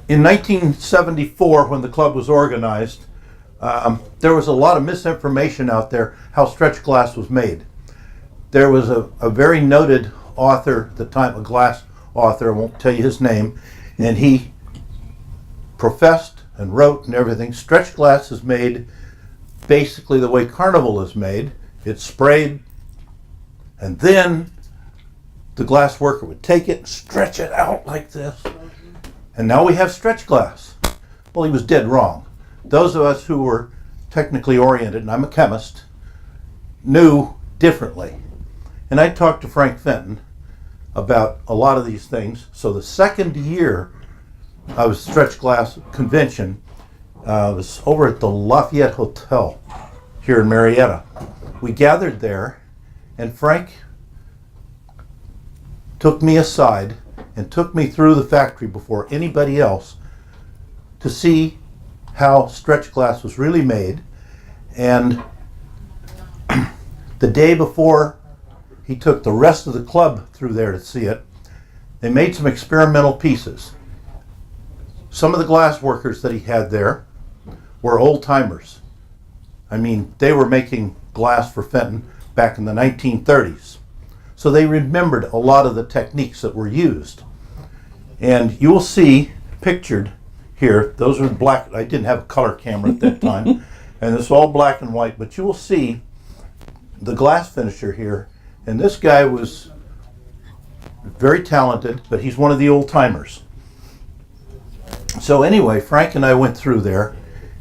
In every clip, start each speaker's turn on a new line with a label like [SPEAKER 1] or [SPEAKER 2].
[SPEAKER 1] In 1974, when the club was organized, there was a lot of misinformation out there how stretch glass was made. There was a very noted author at the time, a glass author, I won't tell you his name, and he professed and wrote and everything. Stretch glass is made basically the way Carnival is made. It's sprayed, and then the glass worker would take it and stretch it out like this. And now we have stretch glass. Well, he was dead wrong. Those of us who were technically oriented, and I'm a chemist, knew differently. And I talked to Frank Fenton about a lot of these things. So the second year of stretch glass convention was over at the Lafayette Hotel here in Marietta. We gathered there, and Frank took me aside and took me through the factory before anybody else to see how stretch glass was really made. And the day before he took the rest of the club through there to see it, they made some experimental pieces. Some of the glass workers that he had there were old timers. I mean, they were making glass for Fenton back in the 1930s. So they remembered a lot of the techniques that were used. And you will see pictured here, those are black. I didn't have a color camera at that time, and it's all black and white, but you will see the glass finisher here. And this guy was very talented, but he's one of the old timers. So anyway, Frank and I went through there,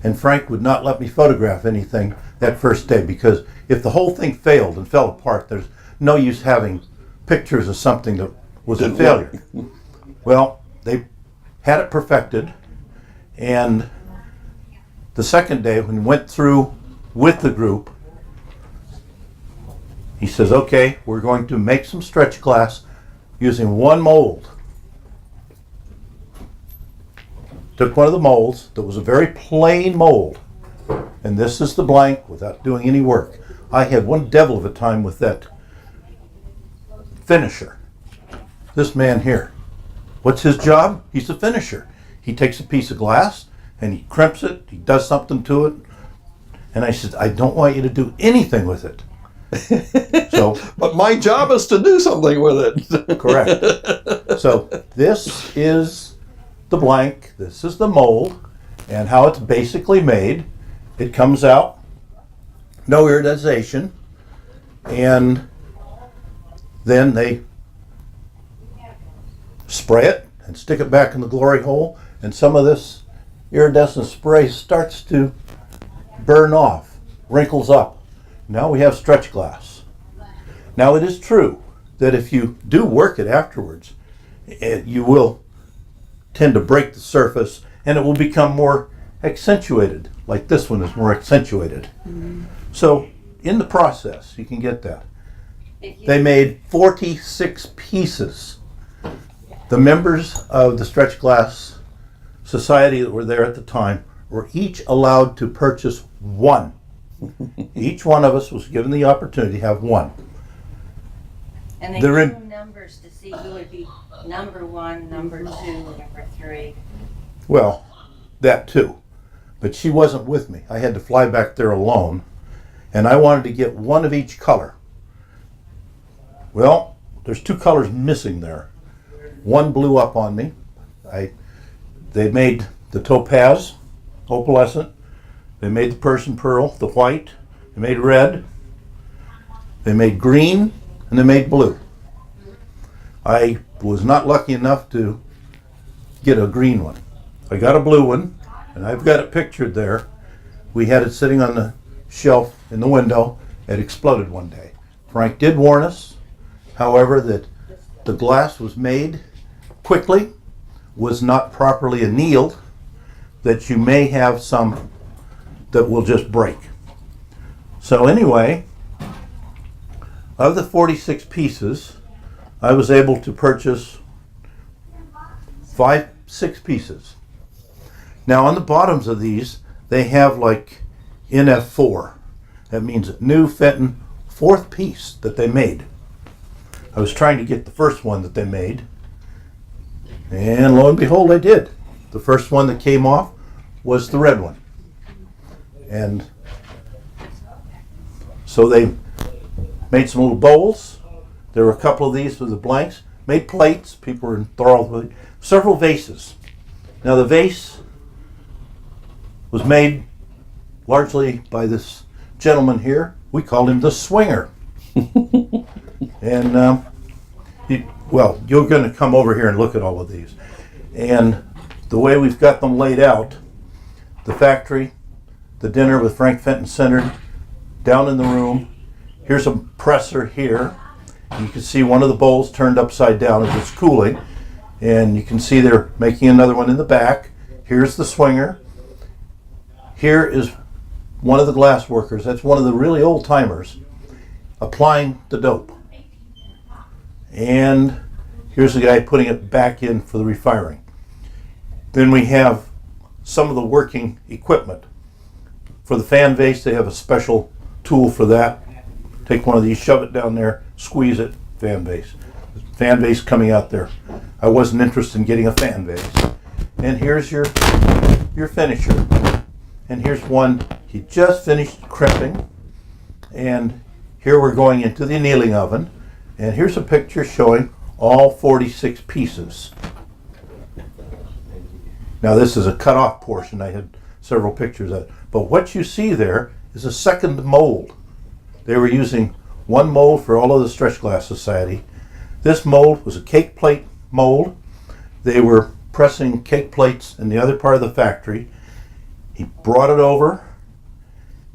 [SPEAKER 1] and Frank would not let me photograph anything that first day, because if the whole thing failed and fell apart, there's no use having pictures of something that was a failure. Well, they had it perfected, and the second day when we went through with the group, he says, okay, we're going to make some stretch glass using one mold. Took one of the molds that was a very plain mold, and this is the blank without doing any work. I had one devil of a time with that finisher. This man here, what's his job? He's a finisher. He takes a piece of glass and he crimps it, he does something to it, and I said, I don't want you to do anything with it. So,
[SPEAKER 2] but my job is to do something with it.
[SPEAKER 1] Correct. So this is the blank, this is the mold, and how it's basically made. It comes out, no iridization, and then they spray it and stick it back in the glory hole, and some of this iridescent spray starts to burn off, wrinkles up. Now we have stretch glass. Now it is true that if you do work it afterwards, you will tend to break the surface and it will become more accentuated, like this one is more accentuated. Mm-hmm. So in the process, you can get that. They made 46 pieces. The members of the Stretch Glass Society that were there at the time were each allowed to purchase one. Each one of us was given the opportunity to have one.
[SPEAKER 3] And they gave them numbers to see who would be number one, number two, number three.
[SPEAKER 1] Well, that too. But she wasn't with me. I had to fly back there alone, and I wanted to get one of each color. Well, there's two colors missing there. One blew up on me. They made the topaz, opalescent. They made the Persian pearl, the white. They made red. They made green, and they made blue. I was not lucky enough to get a green one. I got a blue one, and I've got it pictured there. We had it sitting on the shelf in the window. It exploded one day. Frank did warn us, however, that the glass was made quickly, was not properly annealed, that you may have some that will just break. So anyway, of the 46 pieces, I was able to purchase 6 pieces. Now on the bottoms of these, they have like NF4. That means new Fenton, 4th piece that they made. I was trying to get the first one that they made, and lo and behold, I did. The first one that came off was the red one. And so they made some little bowls. There were a couple of these with the blanks. Made plates. People were enthralled with it. Several vases. Now the vase was made largely by this gentleman here. We called him the Swinger. And you're going to come over here and look at all of these. And the way we've got them laid out, the factory, the dinner with Frank Fenton centered, down in the room. Here's a presser here. You can see one of the bowls turned upside down as it's cooling. And you can see they're making another one in the back. Here's the Swinger. Here is one of the glass workers. That's one of the really old timers applying the dope. And here's the guy putting it back in for the refiring. Then we have some of the working equipment. For the fan vase, they have a special tool for that. Take one of these, shove it down there, squeeze it, fan vase. Fan vase coming out there. I wasn't interested in getting a fan vase. And here's your finisher. And here's one he just finished crimping. And here we're going into the annealing oven. And here's a picture showing all 46 pieces. Now this is a cut off portion. I had several pictures of it. But what you see there is a second mold. They were using one mold for all of the Stretch Glass Society. This mold was a cake plate mold. They were pressing cake plates in the other part of the factory. He brought it over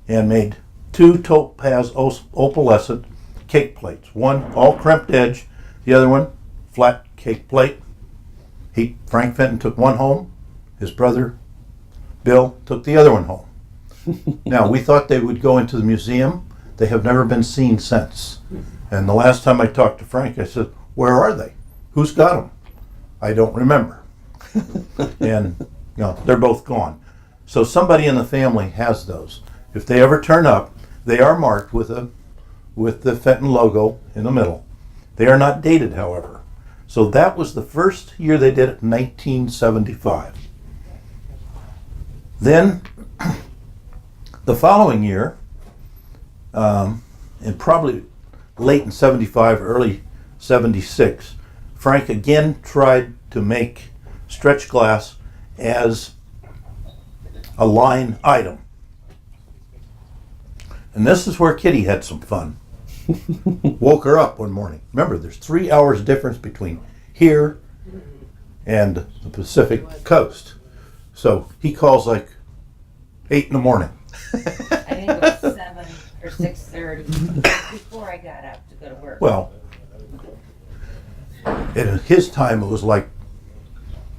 [SPEAKER 1] and made two topaz opalescent cake plates. One all crimped edge, the other one flat cake plate. Frank Fenton took one home. His brother Bill took the other one home. Now we thought they would go into the museum. They have never been seen since. And the last time I talked to Frank, I said, "Where are they? Who's got them?" "I don't remember." And they're both gone. So somebody in the family has those. If they ever turn up, they are marked with the Fenton logo in the middle. They are not dated, however. So that was the first year they did it, 1975. Then the following year, and probably late in 75, early 76, Frank again tried to make stretch glass as a line item. And this is where Kitty had some fun. Woke her up one morning. Remember, there's 3 hours difference between here and the Pacific coast. So he calls like 8 in the morning.
[SPEAKER 3] I think it was 7 or 6:30 before I got up to go to work.
[SPEAKER 1] Well, in his time it was like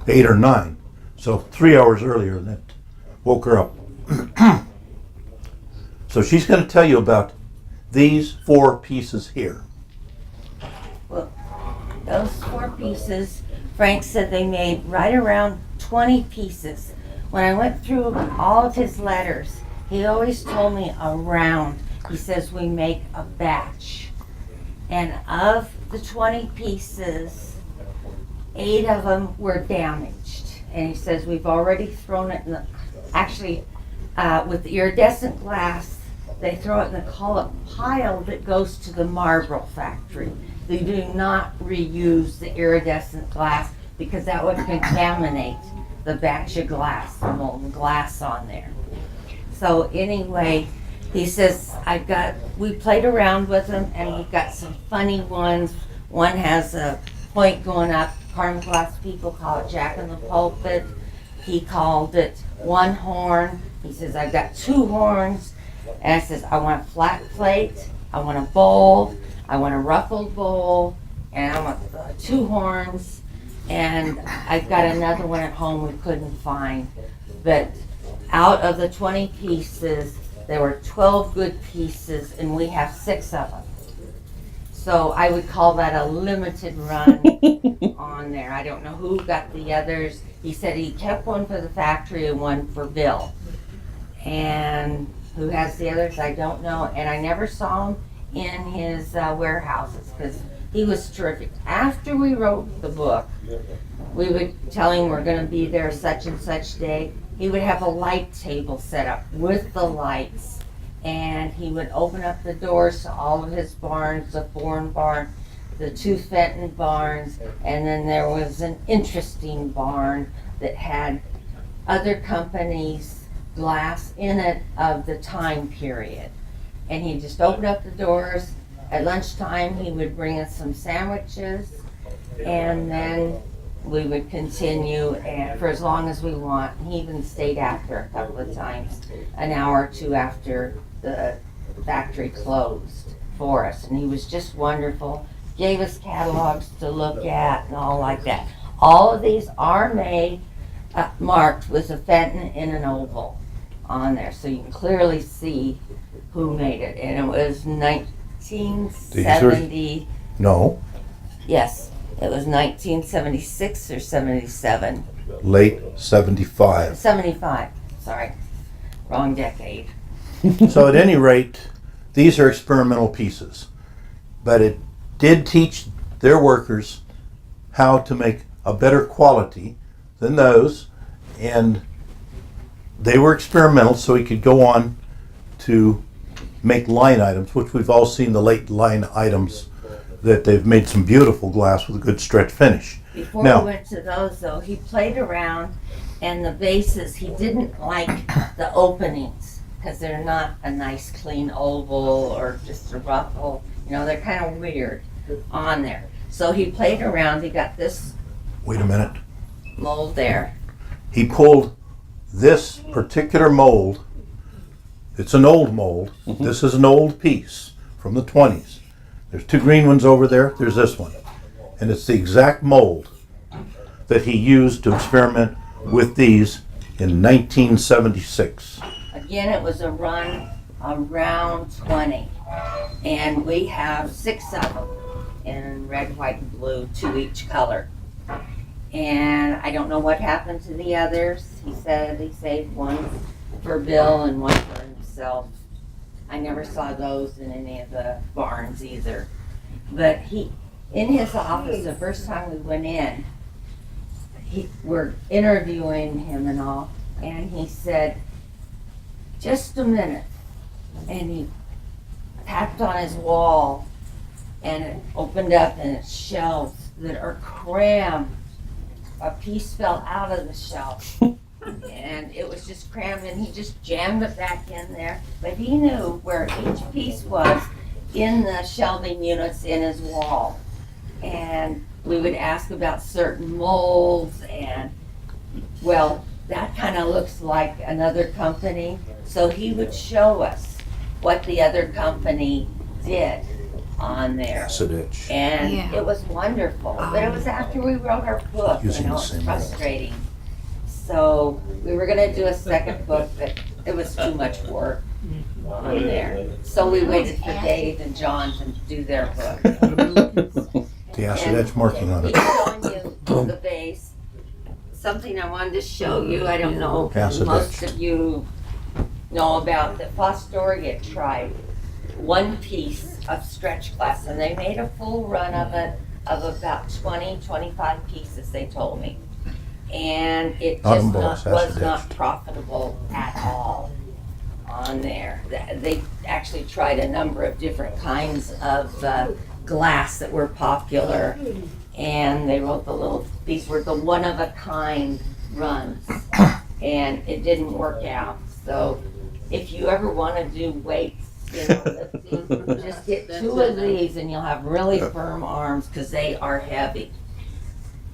[SPEAKER 1] 8 or 9. So 3 hours earlier, that woke her up. So she's going to tell you about these 4 pieces here.
[SPEAKER 3] Well, those 4 pieces, Frank said they made right around 20 pieces. When I went through all of his letters, he always told me around. He says we make a batch. And of the 20 pieces, 8 of them were damaged. And he says we've already thrown it in the, actually, with the iridescent glass, they throw it in the pile that goes to the marble factory. They do not reuse the iridescent glass because that would contaminate the batch of glass, the molten glass on there. So anyway, he says, we played around with them and we've got some funny ones. One has a point going up. Carnival glass people call it Jack in the Pulpit. He called it one horn. He says, I've got 2 horns. And I says, I want a flat plate, I want a bowl, I want a ruffled bowl, and I want 2 horns. And I've got another one at home we couldn't find. But out of the 20 pieces, there were 12 good pieces, and we have 6 of them. So I would call that a limited run on there. I don't know who got the others. He said he kept one for the factory and one for Bill. And who has the others, I don't know. And I never saw him in his warehouses because He was terrific. After we wrote the book, we would tell him we're going to be there such and such day. He would have a light table set up with the lights, and he would open up the doors to all of his barns, the Thorn barn, the 2 Fenton barns, and then there was an interesting barn that had other companies' glass in it of the time period. And he just opened up the doors. At lunchtime, he would bring us some sandwiches, and then we would continue and for as long as we want. He even stayed after a couple of times, an hour or two after the factory closed for us. And he was just wonderful. Gave us catalogs to look at and all like that. All of these are made, marked with a Fenton in an oval on there, so you can clearly see who made it. And it was 1970.
[SPEAKER 1] No,
[SPEAKER 3] Yes, it was 1976 or 77.
[SPEAKER 1] late 75.
[SPEAKER 3] 75, sorry. Wrong decade.
[SPEAKER 1] So at any rate, these are experimental pieces. But it did teach their workers how to make a better quality than those. And they were experimental, so he could go on to make line items, which we've all seen the late line items, that they've made some beautiful glass with a good stretch finish.
[SPEAKER 3] Before
[SPEAKER 1] Now-
[SPEAKER 3] we went to those, though, he played around, and the vases, he didn't like the openings because they're not a nice clean oval or just a ruffle. You know, they're kind of weird on there. So he played around. He got this
[SPEAKER 1] Wait a minute.
[SPEAKER 3] mold there.
[SPEAKER 1] He pulled this particular mold. It's an old mold. This is an old piece from the 20s. There's 2 green ones over there. There's this one. And it's the exact mold that he used to experiment with these in 1976.
[SPEAKER 3] Again, it was a run around 20. And we have 6 of them in red, white, and blue, 2 each color. And I don't know what happened to the others. He said he saved one for Bill and one for himself. I never saw those in any of the barns either. But he, in his office, the first time we went in, we're interviewing him and all, and he said, "Just a minute." And he tapped on his wall, and it opened up, and it's shelves that are crammed. A piece fell out of the shelf, and it was just crammed, and he just jammed it back in there. But he knew where each piece was in the shelving units in his wall. And we would ask about certain molds, and, well, that kind of looks like another company. So he would show us what the other company did on there.
[SPEAKER 1] Acid etch.
[SPEAKER 3] And
[SPEAKER 4] Yeah.
[SPEAKER 3] it was wonderful. But it was after we wrote our book, you
[SPEAKER 1] Using
[SPEAKER 3] know,
[SPEAKER 1] the
[SPEAKER 3] it's
[SPEAKER 1] same mold.
[SPEAKER 3] frustrating. So we were gonna do a second book, but it was too much work on there. So we waited for Dave and John to do their book.
[SPEAKER 1] The acid etch marking on
[SPEAKER 3] He's
[SPEAKER 1] it.
[SPEAKER 3] showing you the base. Something I wanted to show you, I don't know,
[SPEAKER 1] Acid
[SPEAKER 3] most
[SPEAKER 1] etched.
[SPEAKER 3] of you know about the Fostoria tried one piece of stretch glass, and they made a full run of it of about 20, 25 pieces, they told me. And it
[SPEAKER 1] Not
[SPEAKER 3] just
[SPEAKER 1] embossed,
[SPEAKER 3] was
[SPEAKER 1] acid
[SPEAKER 3] not
[SPEAKER 1] etched.
[SPEAKER 3] profitable at all on there. They actually tried a number of different kinds of glass that were popular, and they wrote these were the one-of-a-kind runs, and it didn't work out. So if you ever want to do weights, you know, lifting, just get 2 of these and you'll have really firm arms because they are heavy.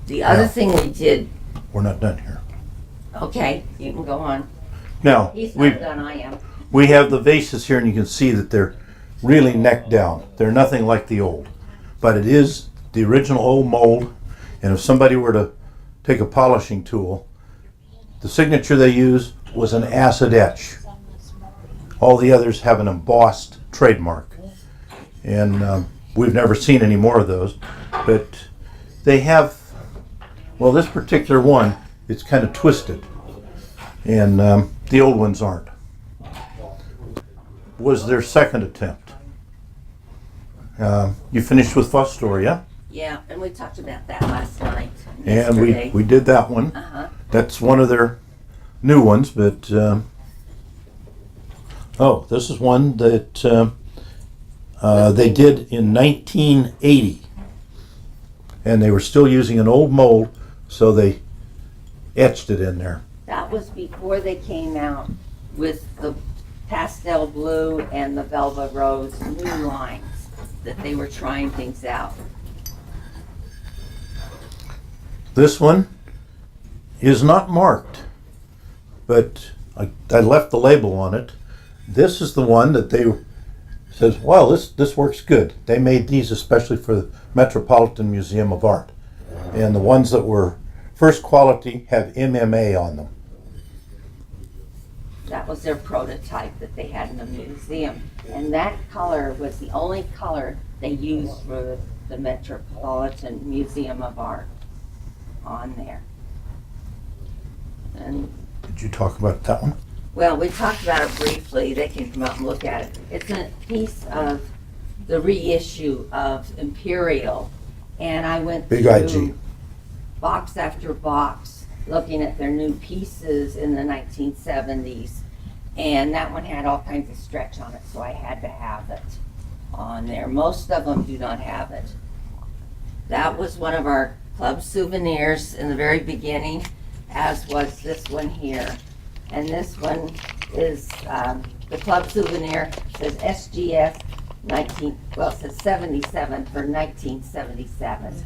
[SPEAKER 3] The other
[SPEAKER 1] Yeah.
[SPEAKER 3] thing we did,
[SPEAKER 1] We're not done here.
[SPEAKER 3] okay, you can go on.
[SPEAKER 1] Now,
[SPEAKER 3] He's
[SPEAKER 1] we
[SPEAKER 3] not done, I am.
[SPEAKER 1] we have the vases here, and you can see that they're really neck down. They're nothing like the old. But it is the original old mold, and if somebody were to take a polishing tool, the signature they use was an acid etch. All the others have an embossed trademark. And we've never seen any more of those. But they have, well, this particular one, it's kind of twisted. And the old ones aren't. Was their second attempt. You finished with Fostoria,
[SPEAKER 3] Yeah, and we talked about that last night.
[SPEAKER 1] and
[SPEAKER 3] yesterday.
[SPEAKER 1] we did that one.
[SPEAKER 3] Uh-huh.
[SPEAKER 1] That's one of their new ones, but oh, this is one that they did in 1980, and they were still using an old mold, so they etched it in there.
[SPEAKER 3] That was before they came out with the pastel blue and the velvet rose new lines that they were trying things out.
[SPEAKER 1] This one is not marked, but I left the label on it. This is the one that they said, well, this works good. They made these especially for the Metropolitan Museum of Art. And the ones that were first quality have MMA on them.
[SPEAKER 3] That was their prototype that they had in the museum. And that color was the only color they used for the Metropolitan Museum of Art on there. And
[SPEAKER 1] Did you talk about that one?
[SPEAKER 3] well, we talked about it briefly. They can come out and look at it. It's a piece of the reissue of Imperial. And I went
[SPEAKER 1] Big
[SPEAKER 3] through
[SPEAKER 1] IG.
[SPEAKER 3] box after box looking at their new pieces in the 1970s. And that one had all kinds of stretch on it, so I had to have it on there. Most of them do not have it. That was one of our club souvenirs in the very beginning, as was this one here. And this one is the club souvenir. Says SGS 77 for 1977.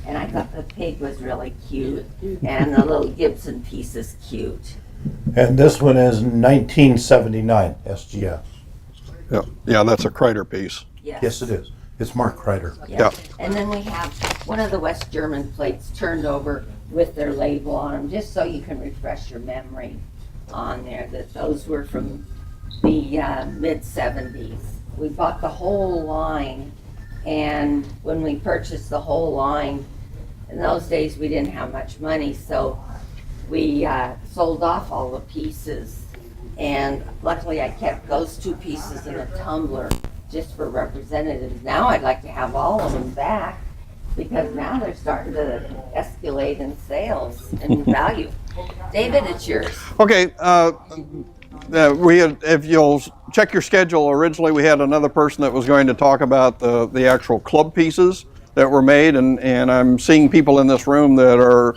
[SPEAKER 3] And I thought the pig was really cute, and the little Gibson piece is cute.
[SPEAKER 1] And this one is 1979 SGS.
[SPEAKER 2] Yeah, that's a Kreider piece.
[SPEAKER 1] Yes, it is. It's Mark Kreider.
[SPEAKER 2] Yeah.
[SPEAKER 3] And then we have one of the West German plates turned over with their label on them, just so you can refresh your memory on there, that those were from the mid-70s. We bought the whole line, and when we purchased the whole line, in those days we didn't have much money, so we sold off all the pieces. And luckily I kept those two pieces in a tumbler just for representatives. Now I'd like to have all of them back, because now they're starting to escalate in sales and value. David, it's yours.
[SPEAKER 2] Okay, we had, if you'll check your schedule, originally we had another person that was going to talk about the actual club pieces that were made, and I'm seeing people in this room that were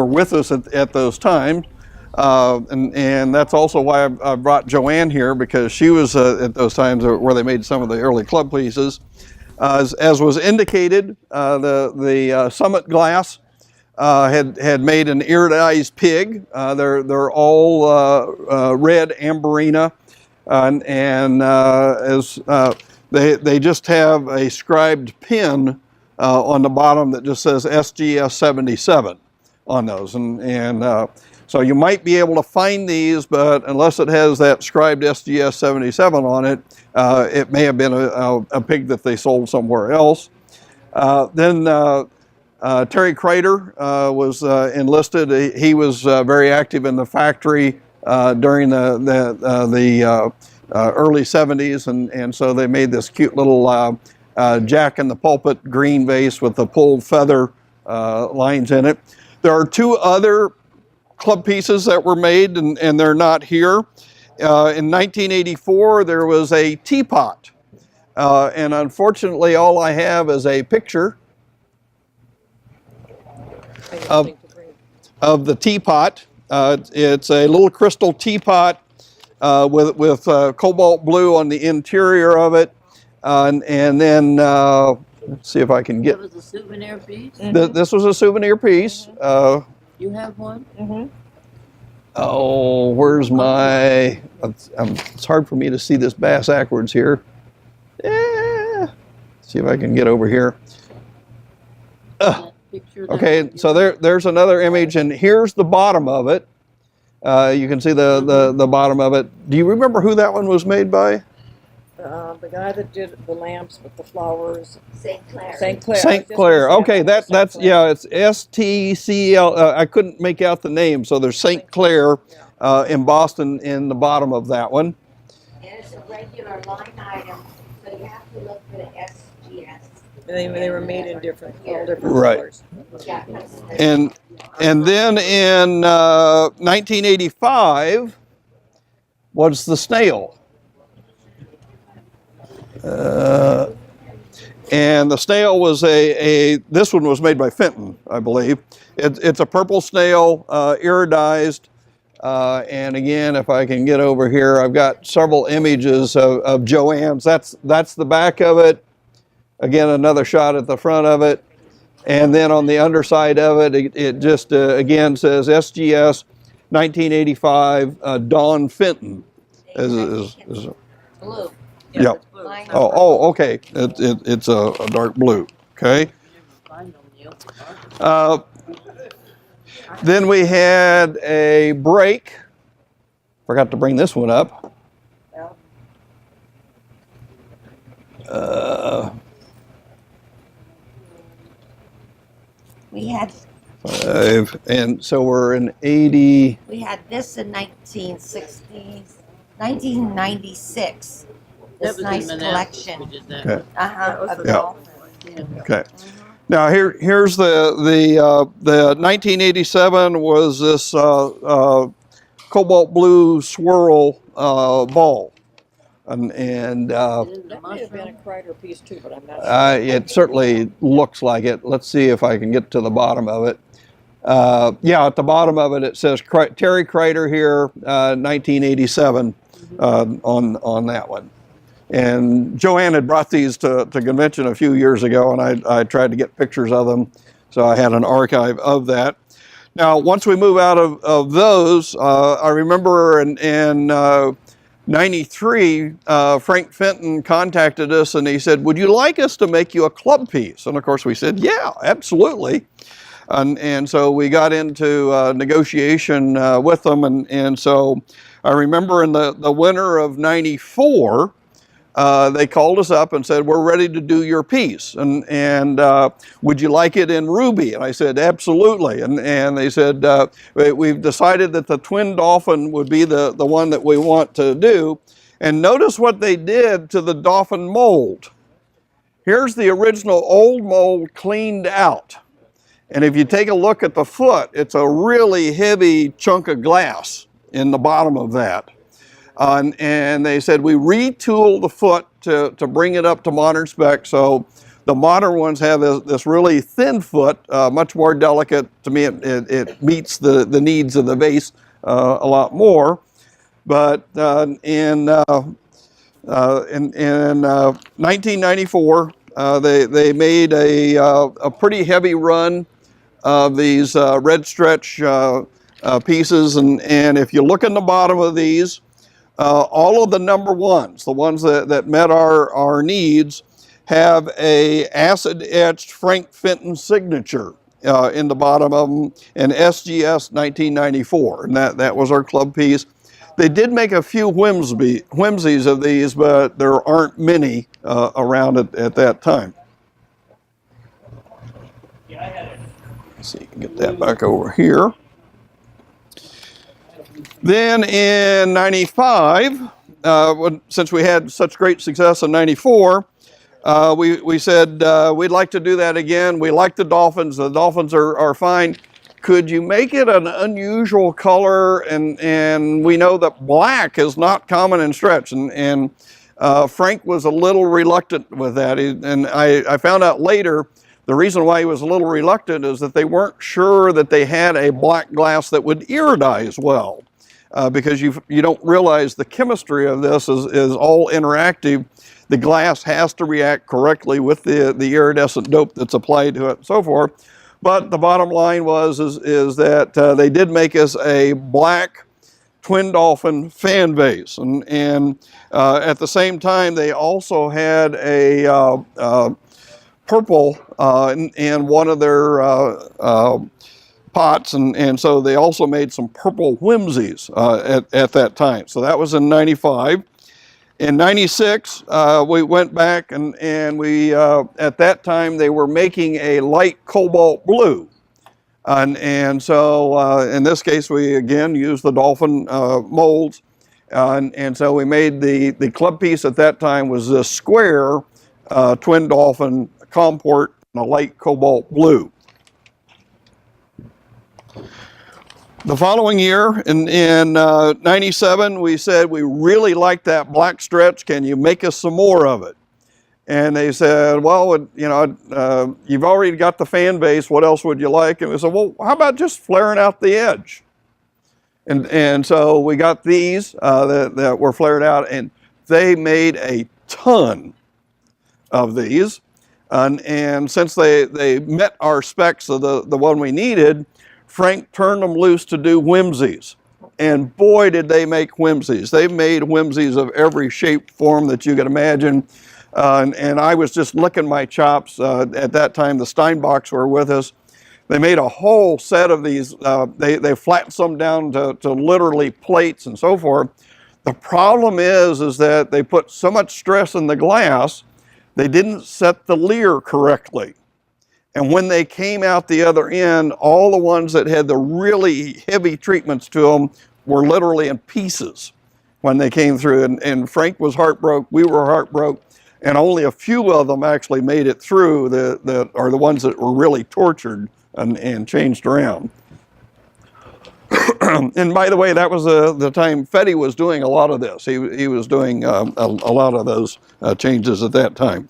[SPEAKER 2] with us at those times. And that's also why I brought Joanne here, because she was at those times where they made some of the early club pieces. As was indicated, the Summit Glass had made an iridized pig. They're all red Amberina, and as they just have a scribed pin on the bottom that just says SGS 77 on those, and so you might be able to find these, but unless it has that scribed SGS 77 on it, it may have been a pig that they sold somewhere else. Then Terry Kreider was enlisted. He was very active in the factory during the early 70s, and so they made this cute little Jack in the Pulpit green vase with the pulled feather lines in it. There are two other club pieces that were made, and they're not here. In 1984, there was a teapot, and unfortunately, all I have is a picture of the teapot. It's a little crystal teapot with cobalt blue on the interior of it, and then let's see if I can get.
[SPEAKER 4] That was a souvenir piece?
[SPEAKER 2] This was a souvenir piece.
[SPEAKER 4] You have one?
[SPEAKER 3] Mm-hmm.
[SPEAKER 2] Oh, where's my? It's hard for me to see this bass backwards here. Yeah. See if I can get over here. Okay, so there's another image, and here's the bottom of it. You can see the bottom of it. Do you remember who that one was made by?
[SPEAKER 5] The guy that did the lamps with the flowers.
[SPEAKER 3] St. Clair.
[SPEAKER 5] St. Clair.
[SPEAKER 2] St. Clair. Okay, that's yeah. It's STCL. I couldn't make out the name, so there's St. Clair embossed in the bottom of that one.
[SPEAKER 3] And it's a regular line item So you have to look for the SGS.
[SPEAKER 5] They were made in all different
[SPEAKER 2] Right.
[SPEAKER 5] colors.
[SPEAKER 3] Yeah.
[SPEAKER 2] And then in 1985 was the snail. And the snail was this one was made by Fenton, I believe. It's a purple snail, iridized. And again, if I can get over here, I've got several images of Joanne's. That's the back of it. Again, another shot at the front of it. And then on the underside of it, it just again says SGS 1985 Dawn Fenton.
[SPEAKER 3] Blue.
[SPEAKER 2] Yeah.
[SPEAKER 3] Mine is
[SPEAKER 2] Oh, okay. It's a dark blue. Okay. Then we had a break. Forgot to bring this one up.
[SPEAKER 3] We had
[SPEAKER 2] And so we're in 80.
[SPEAKER 3] we had this in 1996. This
[SPEAKER 4] That was in
[SPEAKER 3] nice
[SPEAKER 4] Manassas.
[SPEAKER 3] collection.
[SPEAKER 4] We did that.
[SPEAKER 2] Okay.
[SPEAKER 3] Of
[SPEAKER 2] Yeah.
[SPEAKER 3] golf.
[SPEAKER 2] Okay. Now here's the 1987 was this cobalt blue swirl ball, and
[SPEAKER 5] That may have been a Kreider piece too, but I'm not sure.
[SPEAKER 2] it certainly looks like it. Let's see if I can get to the bottom of it. Yeah, at the bottom of it, it says Terry Kreider here, 1987 on that one. And Joanne had brought these to convention a few years ago, and I tried to get pictures of them, so I had an archive of that. Now, once we move out of those, I remember in 93, Frank Fenton contacted us, and he said, "Would you like us to make you a club piece?" And of course, we said, "Yeah, absolutely." And so we got into negotiation with them, and so I remember in the winter of '94. They called us up and said, "We're ready to do your piece, and would you like it in ruby?" And I said, "Absolutely." And they said, "We've decided that the twin dolphin would be the one that we want to do." And notice what they did to the dolphin mold. Here's the original old mold cleaned out. And if you take a look at the foot, it's a really heavy chunk of glass in the bottom of that. And they said, we retooled the foot to bring it up to modern spec. So the modern ones have this really thin foot, much more delicate. To me, it meets the needs of the vase a lot more. But in 1994, they made a pretty heavy run of these red stretch pieces. And if you look in the bottom of these, all of the number ones, the ones that met our needs, have a acid etched Frank Fenton signature in the bottom of them, and SGS 1994, and that was our club piece. They did make a few whimsies of these, but there aren't many around at that time. Let's see, get that back over here. Then in 95, since we had such great success in 94, we said we'd like to do that again. We like the dolphins. The dolphins are fine. Could you make it an unusual color? And we know that black is not common in stretch. And Frank was a little reluctant with that. And I found out later the reason why he was a little reluctant is that they weren't sure that they had a black glass that would iridize well. Because you don't realize the chemistry of this is all interactive. The glass has to react correctly with the iridescent dope that's applied to it and so forth. But the bottom line is that they did make us a black twin dolphin fan vase. And at the same time, they also had a purple in one of their pots, and so they also made some purple whimsies at that time. So that was in 95. In 96, we went back and we, at that time, they were making a light cobalt blue. And so in this case, we again used the dolphin molds. And so we made the club piece at that time was this square twin dolphin comport in a light cobalt blue. The following year, in 97, we said, we really like that black stretch. Can you make us some more of it? And they said, well, you know, you've already got the fan base. What else would you like? And we said, well, how about just flaring out the edge? And so we got these that were flared out, and they made a ton of these. And since they met our specs of the one we needed, Frank turned them loose to do whimsies. And boy, did they make whimsies. They made whimsies of every shape, form that you could imagine. And I was just licking my chops. At that time, the Steinbachs were with us. They made a whole set of these. They flattened some down to literally plates and so forth. The problem is that they put so much stress in the glass, they didn't set the leer correctly. And when they came out the other end, all the ones that had the really heavy treatments to them were literally in pieces when they came through. And Frank was heartbroken, we were heartbroken, and only a few of them actually made it through that are the ones that were really tortured and changed around. And by the way, that was the time Fetty was doing a lot of this. He was doing a lot of those changes at that time.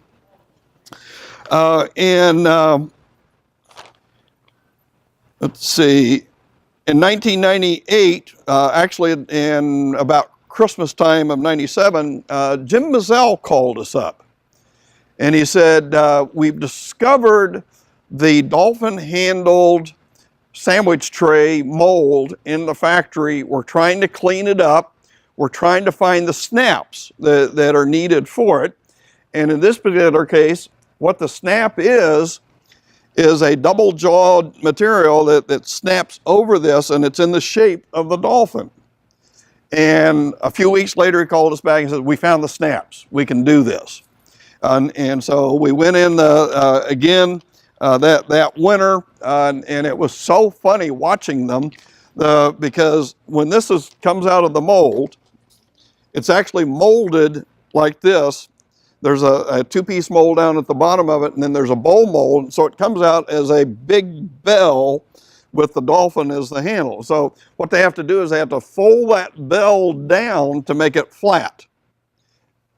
[SPEAKER 2] Let's see, in 1998, actually in about Christmas time of 97, Jim Mazzell called us up. And he said, we've discovered the dolphin-handled sandwich tray mold in the factory. We're trying to clean it up. We're trying to find the snaps that are needed for it. And in this particular case, what the snap is a double-jawed material that snaps over this, and it's in the shape of the dolphin. And a few weeks later, he called us back and said, we found the snaps. We can do this. And so we went in again that winter, and it was so funny watching them because when this comes out of the mold, it's actually molded like this. There's a two-piece mold down at the bottom of it, and then there's a bowl mold, so it comes out as a big bell with the dolphin as the handle. So what they have to do is they have to fold that bell down to make it flat.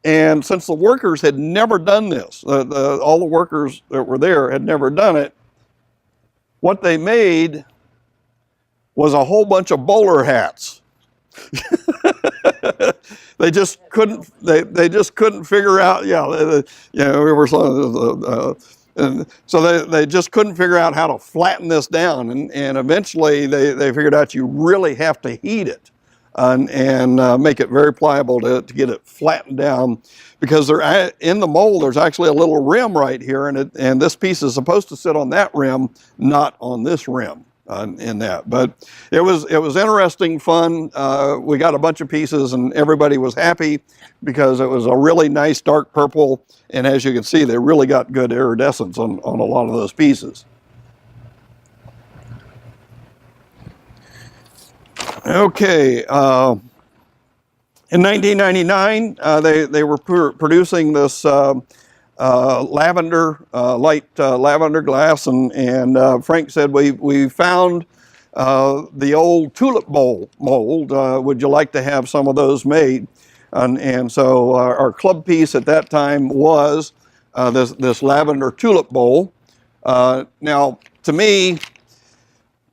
[SPEAKER 2] And since the workers had never done this, all the workers that were there had never done it, what they made was a whole bunch of bowler hats. They just couldn't. They just couldn't figure out. Yeah, we were. And so they just couldn't figure out how to flatten this down. And eventually they figured out you really have to heat it and make it very pliable to get it flattened down, because in the mold there's actually a little rim right here, and this piece is supposed to sit on that rim, not on this rim. In that, but it was interesting, fun. We got a bunch of pieces, and everybody was happy because it was a really nice dark purple, and as you can see, they really got good iridescence on a lot of those pieces. Okay, in 1999, they were producing this lavender, light lavender glass, and Frank said, we found the old tulip bowl mold. Would you like to have some of those made? And so our club piece at that time was this lavender tulip bowl. Now, to me,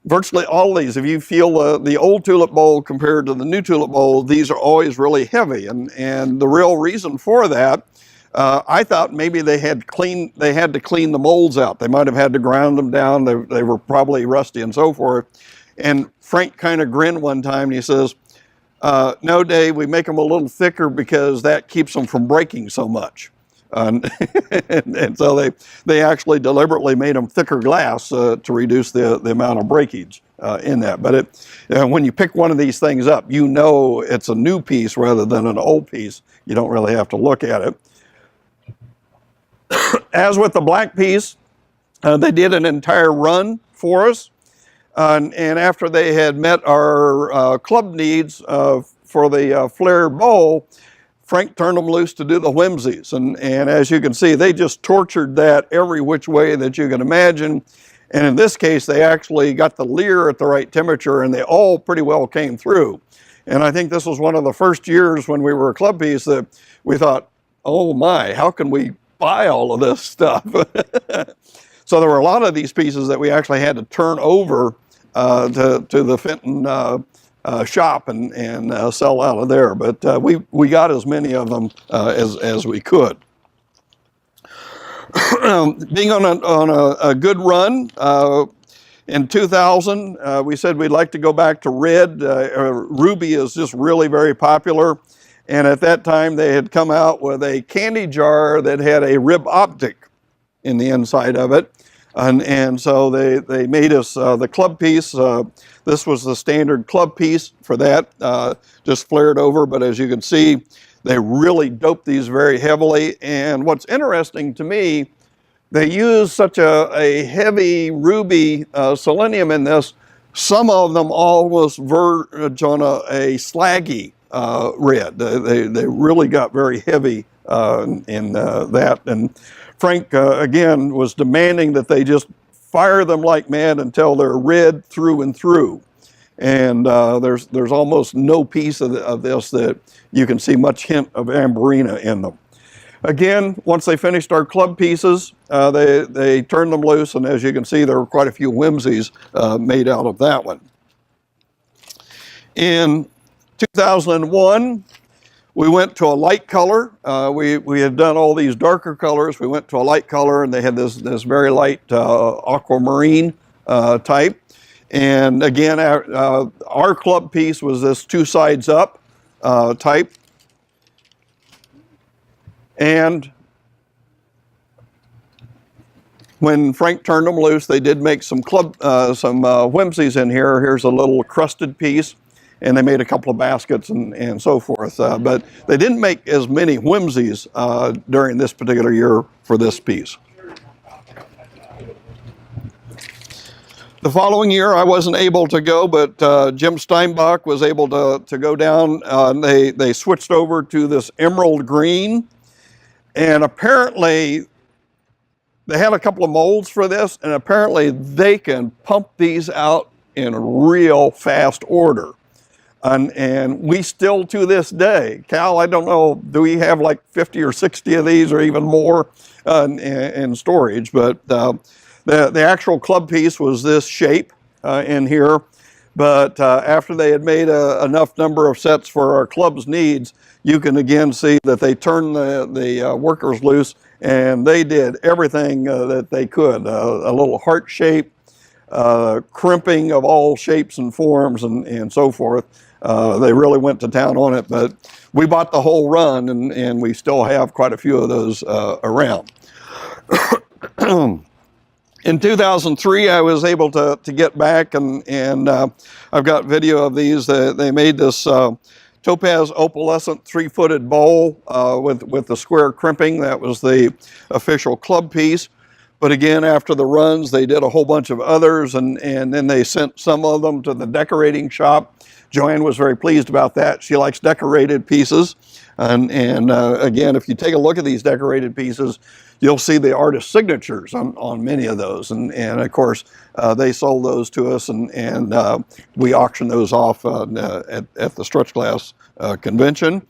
[SPEAKER 2] virtually all of these, if you feel the old tulip bowl compared to the new tulip bowl, these are always really heavy. And the real reason for that, I thought maybe they had to clean the molds out. They might have had to ground them down. They were probably rusty and so forth. And Frank kind of grinned one time and he says, no, Dave, we make them a little thicker because that keeps them from breaking so much. And so they actually deliberately made them thicker glass to reduce the amount of breakage in that. But when you pick one of these things up, you know it's a new piece rather than an old piece. You don't really have to look at it. As with the black piece, they did an entire run for us. And after they had met our club needs for the flared bowl, Frank turned them loose to do the whimsies. And as you can see, they just tortured that every which way that you can imagine. And in this case, they actually got the leer at the right temperature, and they all pretty well came through. And I think this was one of the first years when we were a club piece that we thought, oh my, how can we buy all of this stuff? So there were a lot of these pieces that we actually had to turn over to the Fenton shop and sell out of there. But we got as many of them as we could. Being on a good run, in 2000, we said we'd like to go back to red. Ruby is just really very popular. And at that time, they had come out with a candy jar that had a rib optic in the inside of it. And so they made us the club piece. This was the standard club piece for that, just flared over. But as you can see, they really doped these very heavily. And what's interesting to me, they use such a heavy ruby selenium in this. Some of them almost verge on a slaggy red. They really got very heavy in that. And Frank, again, was demanding that they just fire them like mad until they're red through and through. And there's almost no piece of this that you can see much hint of amberina in them. Again, once they finished our club pieces, they turned them loose, and as you can see, there were quite a few whimsies made out of that one. In 2001, we went to a light color. We had done all these darker colors. We went to a light color, and they had this very light aquamarine type. And again, our club piece was this two sides up type. And when Frank turned them loose, they did make some whimsies in here. Here's a little crusted piece, and they made a couple of baskets and so forth. But they didn't make as many whimsies during this particular year for this piece. The following year, I wasn't able to go, but Jim Steinbach was able to go down. They switched over to this emerald green. And apparently, they had a couple of molds for this, and apparently they can pump these out in real fast order. And we still, to this day, Cal, I don't know, do we have like 50 or 60 of these or even more in storage? But the actual club piece was this shape in here. But after they had made enough number of sets for our club's needs, you can again see that they turned the workers loose, and they did everything that they could. A little heart shape, crimping of all shapes and forms and so forth. They really went to town on it, but we bought the whole run, and we still have quite a few of those around. In 2003, I was able to get back, and I've got video of these. They made this topaz opalescent 3-footed bowl with the square crimping. That was the official club piece. But again, after the runs, they did a whole bunch of others, and then they sent some of them to the decorating shop. Joanne was very pleased about that. She likes decorated pieces. And again, if you take a look at these decorated pieces, you'll see the artist signatures on many of those. And of course, they sold those to us, and we auctioned those off at the Stretch Glass convention.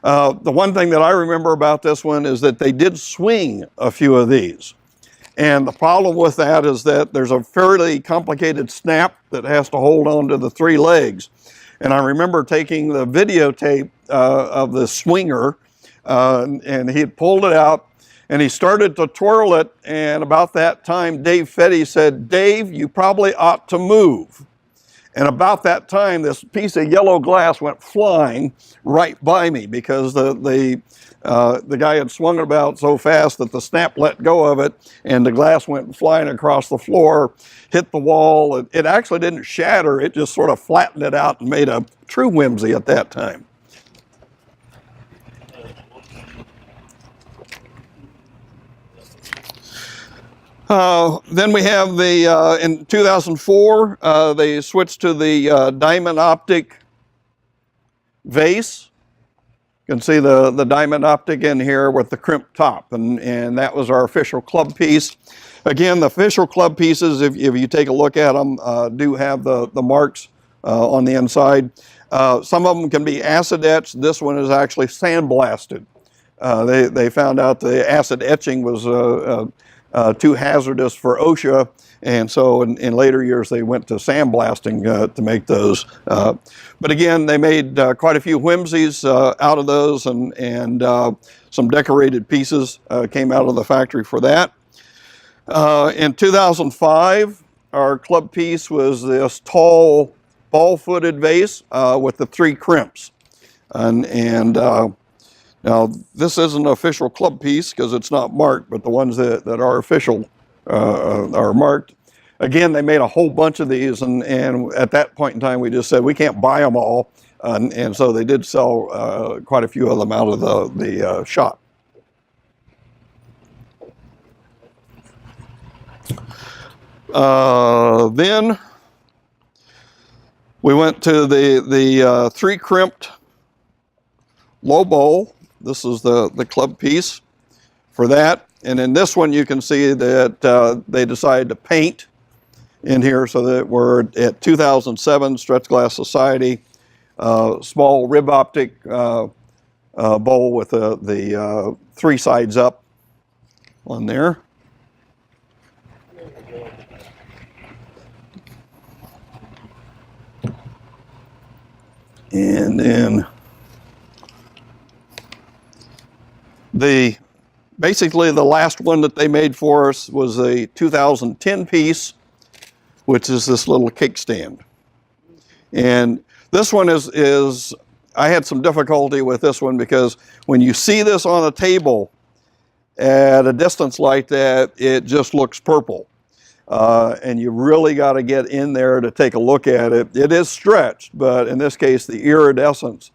[SPEAKER 2] The one thing that I remember about this one is that they did swing a few of these. And the problem with that is that there's a fairly complicated snap that has to hold on to the 3 legs. And I remember taking the videotape of the swinger, and he had pulled it out, and he started to twirl it, and about that time, Dave Fetty said, "Dave, you probably ought to move." And about that time, this piece of yellow glass went flying right by me, because the guy had swung it about so fast that the snap let go of it, and the glass went flying across the floor, hit the wall. It actually didn't shatter, it just sort of flattened it out and made a true whimsy at that time. Then we have in 2004, they switched to the diamond optic vase. You can see the diamond optic in here with the crimped top, and that was our official club piece. Again, the official club pieces, if you take a look at them, do have the marks on the inside. Some of them can be acid etched. This one is actually sandblasted. They found out the acid etching was too hazardous for OSHA, and so in later years they went to sandblasting to make those. But again, they made quite a few whimsies out of those, and some decorated pieces came out of the factory for that. In 2005, our club piece was this tall, ball-footed vase with the 3 crimps. And now, this isn't an official club piece because it's not marked, but the ones that are official are marked. Again, they made a whole bunch of these, and at that point in time, we just said we can't buy them all, and so they did sell quite a few of them out of the shop. Then we went to the 3 crimped low bowl. This is the club piece for that. And in this one, you can see that they decided to paint in here, so that we're at 2007 Stretch Glass Society, small rib optic bowl with the 3 sides up on there. And then basically the last one that they made for us was a 2010 piece, which is this little cake stand. And this one is I had some difficulty with this one because when you see this on a table at a distance like that, it just looks purple. And you really got to get in there to take a look at it. It is stretched, but in this case, the iridescence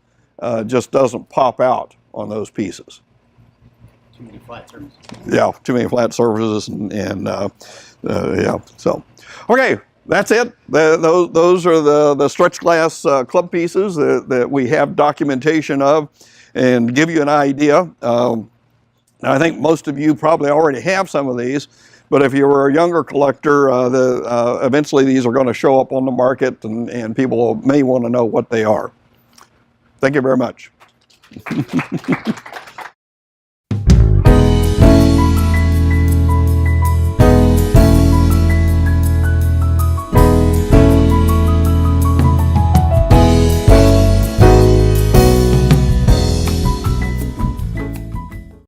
[SPEAKER 2] just doesn't pop out on those pieces.
[SPEAKER 6] Too many flat surfaces.
[SPEAKER 2] Yeah, too many flat surfaces, and yeah. So, okay, that's it. Those are the stretch glass club pieces that we have documentation of, and give you an idea. I think most of you probably already have some of these. But if you were a younger collector, eventually these are going to show up on the market, and people may want to know what they are. Thank you very much.